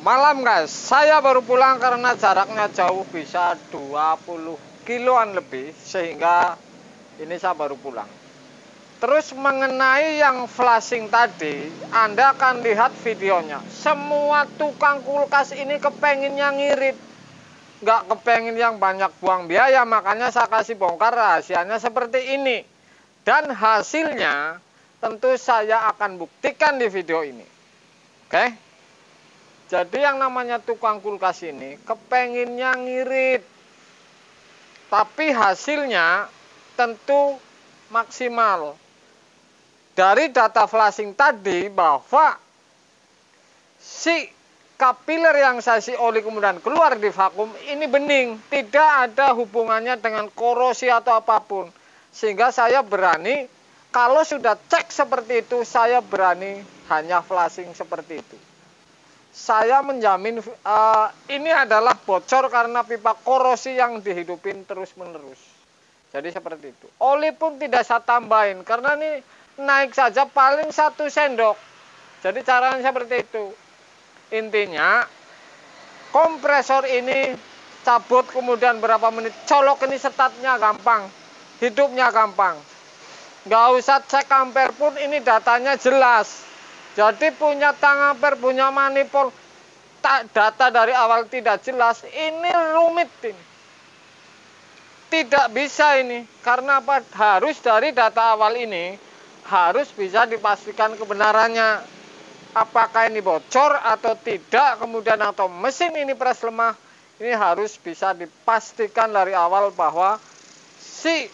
Malam guys, saya baru pulang karena jaraknya jauh, bisa 20 kiloan lebih, sehingga ini saya baru pulang. Terus mengenai yang flashing tadi, Anda akan lihat videonya. Semua tukang kulkas ini kepenginnya ngirit, nggak kepengin yang banyak buang biaya, makanya saya kasih bongkar rahasianya seperti ini. Dan hasilnya tentu saya akan buktikan di video ini. Oke? Jadi yang namanya tukang kulkas ini kepenginnya ngirit, tapi hasilnya tentu maksimal. Dari data flashing tadi bahwa si kapiler yang saya isi oli kemudian keluar di vakum ini bening, tidak ada hubungannya dengan korosi atau apapun. Sehingga saya berani, kalau sudah cek seperti itu, saya berani hanya flashing seperti itu. Saya menjamin ini adalah bocor karena pipa korosi yang dihidupin terus-menerus. Jadi seperti itu. Oli pun tidak saya tambahin karena ini naik saja paling 1 sendok. Jadi caranya seperti itu. Intinya kompresor ini cabut kemudian berapa menit, colok ini setatnya gampang, hidupnya gampang. Nggak usah cek ampere pun, ini datanya jelas. Jadi punya tang ampere, punya manifold, data dari awal tidak jelas, ini rumit ini. Tidak bisa ini, karena apa? Harus dari data awal ini, harus bisa dipastikan kebenarannya. Apakah ini bocor atau tidak, kemudian atau mesin ini peras lemah, ini harus bisa dipastikan dari awal bahwa si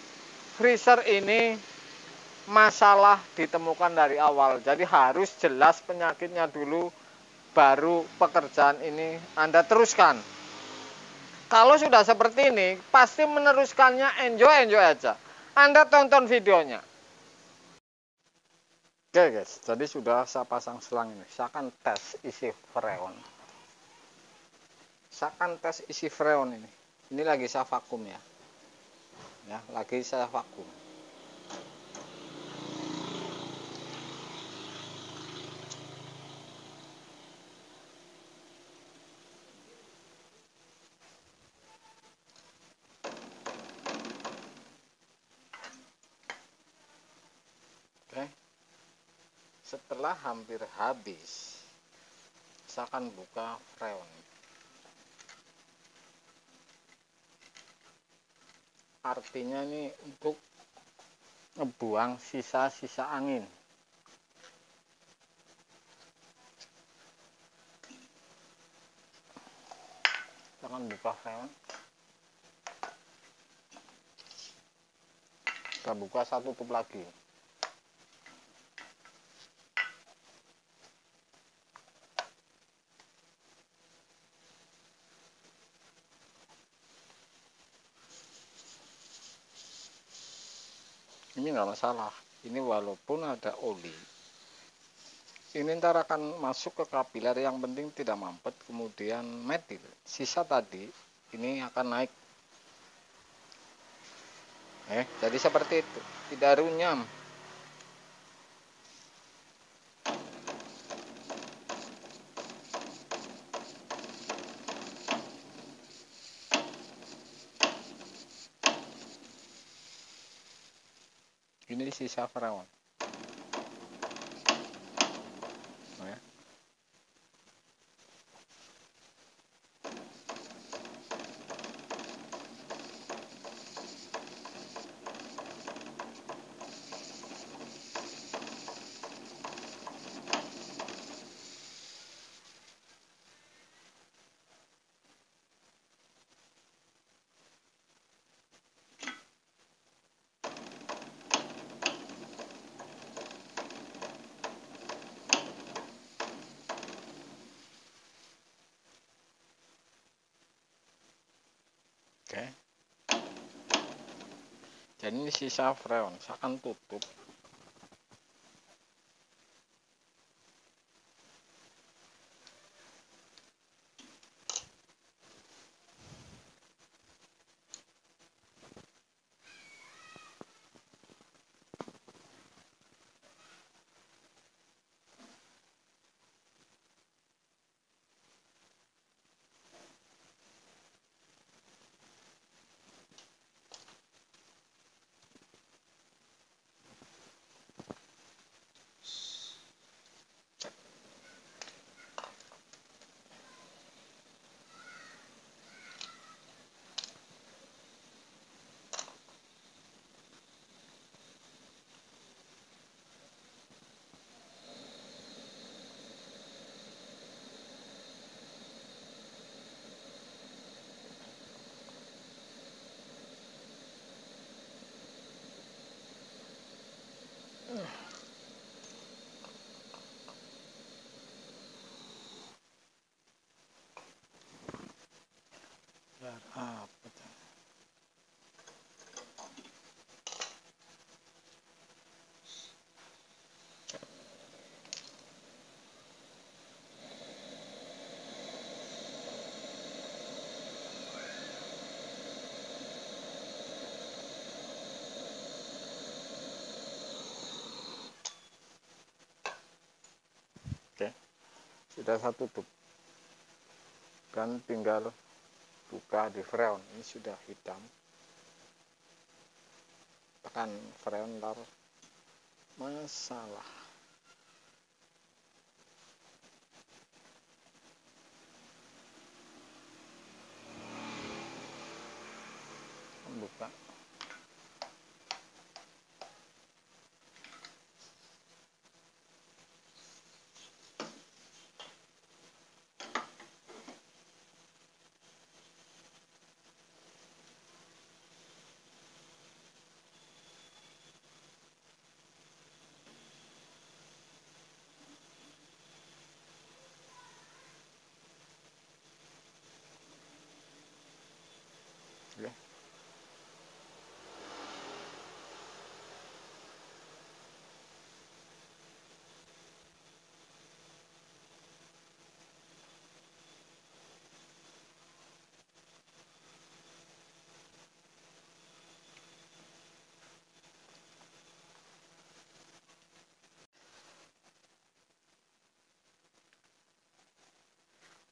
freezer ini masalah ditemukan dari awal. Jadi harus jelas penyakitnya dulu, baru pekerjaan ini Anda teruskan. Kalau sudah seperti ini, pasti meneruskannya enjoy aja. Anda tonton videonya. Oke guys, jadi sudah saya pasang selang ini. Saya akan tes isi freon. ini. Ini lagi saya vakum ya. Ya, lagi saya vakum. Oke. Setelah hampir habis, saya akan buka freon. Artinya ini untuk ngebuang sisa-sisa angin. Kita akan buka freon. Kita buka, saya tutup lagi. Ini nggak masalah, ini walaupun ada oli, ini ntar akan masuk ke kapiler, yang penting tidak mampet, kemudian metil. Sisa tadi ini akan naik. Jadi seperti itu, tidak runyam. Ini sisa freon. Oke. Jadi ini sisa freon, saya akan tutup. Apa tuh? Oke, sudah saya tutup dan tinggal buka di freon. Ini sudah hitam, tekan freon ntar masalah. Buka. Oke.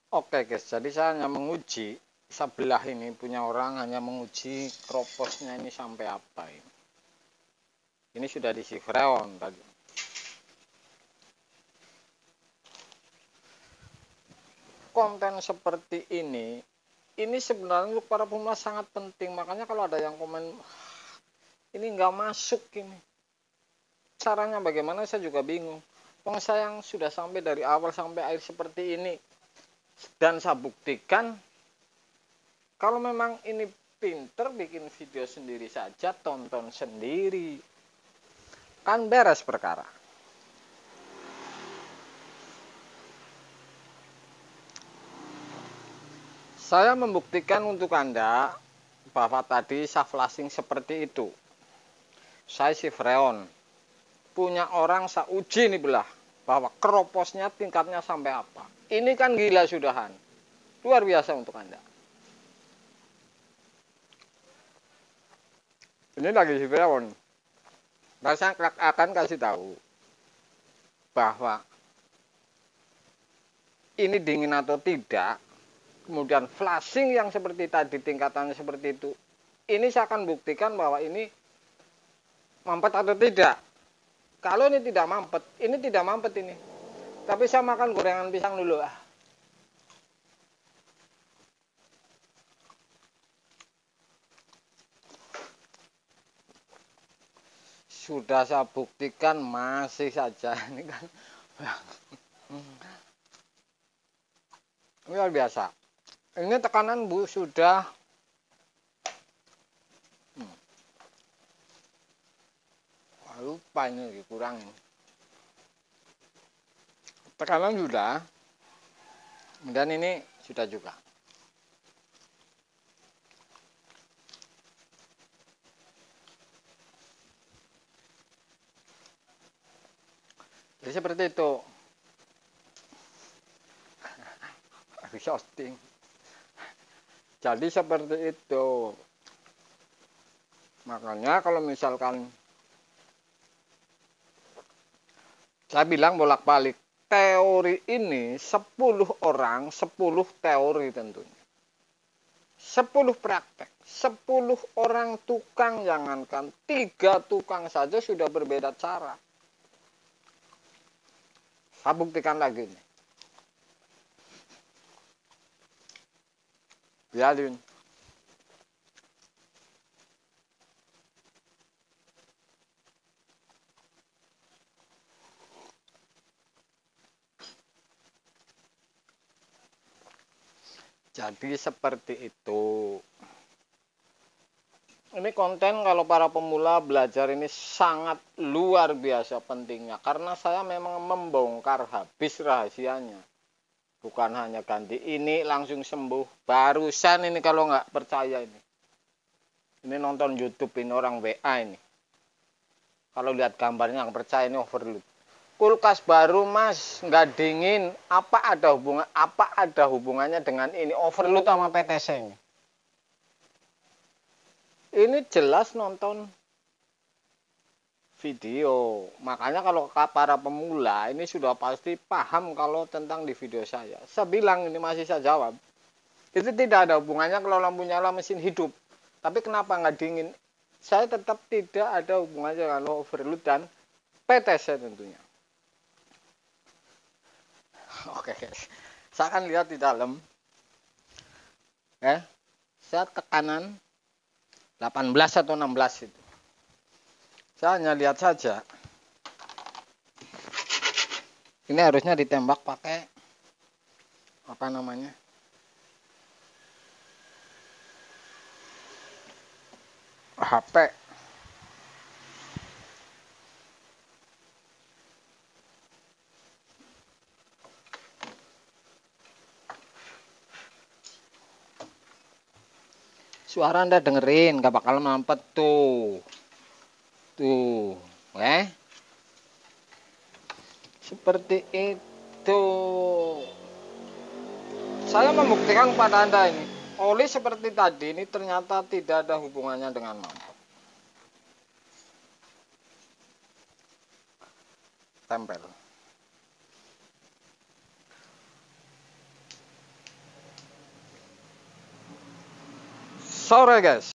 Oke guys, jadi saya hanya menguji sebelah ini punya orang, hanya menguji kroposnya ini sampai apa ini. Ini sudah diisi freon tadi. Konten seperti ini sebenarnya untuk para pemula sangat penting. Makanya kalau ada yang komen ini nggak masuk ini, caranya bagaimana saya juga bingung. Wong saya yang sudah sampai dari awal sampai akhir seperti ini, dan saya buktikan kalau memang ini pinter bikin video sendiri saja, tonton sendiri, kan beres perkara. Saya membuktikan untuk Anda bahwa tadi saya flashing seperti itu. Saya si freon. Punya orang saya uji nih belah bahwa keroposnya tingkatnya sampai apa. Ini kan gila sudahan. Luar biasa untuk Anda. Ini lagi si freon. Nah, saya akan kasih tahu bahwa ini dingin atau tidak. Kemudian flashing yang seperti tadi, tingkatannya seperti itu. Ini saya akan buktikan bahwa ini mampet atau tidak. Kalau ini tidak mampet, ini tidak mampet ini. Tapi saya makan gorengan pisang dulu. Sudah saya buktikan masih saja. Ini kan luar biasa. Ini tekanan Bu sudah lupa ini kurang. Tekanan sudah. Dan ini sudah juga. Jadi seperti itu. Shooting. Jadi seperti itu. Makanya kalau misalkan saya bilang bolak-balik, teori ini 10 orang, 10 teori tentunya. 10 praktek, 10 orang tukang, jangankan 3 tukang saja sudah berbeda cara. Saya buktikan lagi nih. Biarin. Jadi seperti itu. Ini konten kalau para pemula belajar ini sangat luar biasa pentingnya. Karena saya memang membongkar habis rahasianya. Bukan hanya ganti ini langsung sembuh. Barusan ini kalau nggak percaya ini. Ini nonton YouTube ini orang WA ini. Kalau lihat gambarnya nggak percaya ini overload. Kulkas baru mas, nggak dingin. Apa ada hubungannya dengan ini overload sama PTC ini? Ini jelas nonton video. Makanya kalau para pemula ini sudah pasti paham kalau tentang di video saya. Saya bilang ini masih saya jawab. Itu tidak ada hubungannya kalau lampu nyala mesin hidup. Tapi kenapa nggak dingin? Saya tetap tidak ada hubungannya kalau overload dan PTC tentunya. Oke guys. Saya akan lihat di dalam. Saya tekanan 18 atau 16 itu. Saya hanya lihat saja. Ini harusnya ditembak pakai apa namanya? HP. Suara Anda dengerin, gak bakal mampet tuh. Tuh, seperti itu. Saya membuktikan kepada Anda ini, oli seperti tadi ini ternyata tidak ada hubungannya dengan mampet. Tempel. Sore guys.